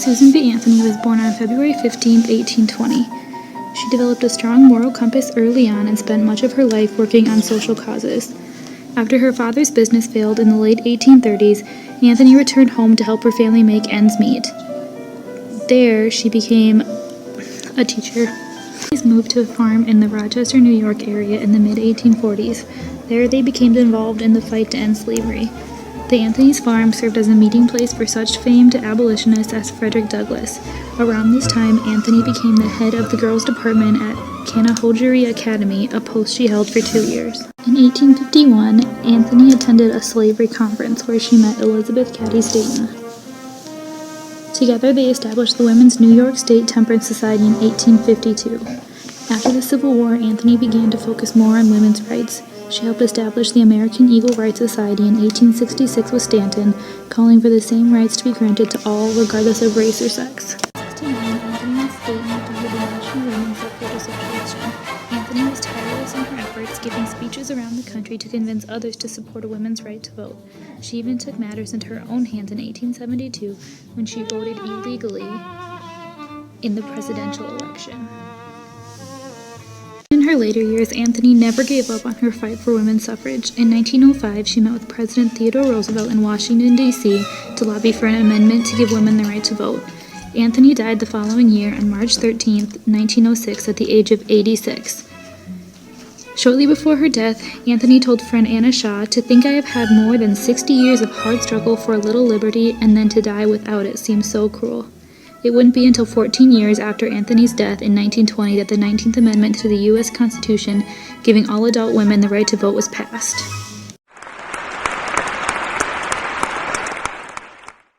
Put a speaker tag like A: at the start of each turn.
A: Susan B. Anthony was born on February 15, 1820. She developed a strong moral compass early on and spent much of her life working on social causes. After her father's business failed in the late 1830s, Anthony returned home to help her family make ends meet. There, she became a teacher. She moved to a farm in the Rochester, New York area in the mid-1840s. There, they became involved in the fight to end slavery. The Anthony's farm served as a meeting place for such famed abolitionists as Frederick Douglass. Around this time, Anthony became the head of the girls' department at Canajoharie Academy, a post she held for 2 years. In 1851, Anthony attended a slavery conference where she met Elizabeth Cady Stanton. Together, they established the Women's New York State Temperance Society in 1852. After the Civil War, Anthony began to focus more on women's rights. She helped establish the American Equal Rights Society in 1866 with Stanton, calling for the same rights to be granted to all, regardless of race or sex. In 1869, Anthony and Stanton founded the National Women's Suffrage Association. Anthony was tireless in her efforts, giving speeches around the country to convince others to support a women's right to vote. She even took matters into her own hands in 1872 when she voted illegally in the presidential election. In her later years, Anthony never gave up on her fight for women's suffrage. In 1905, she met with President Theodore Roosevelt in Washington, D.C. to lobby for an amendment to give women the right to vote. Anthony died the following year on March 13, 1906, at the age of 86. Shortly before her death, Anthony told friend Anna Shaw, "To think I have had more than 60 years of hard struggle for a little liberty, and then to die without it seems so cruel." It wouldn't be until 14 years after Anthony's death in 1920 that the 19th Amendment to the U.S. Constitution, giving all adult women the right to vote, was passed.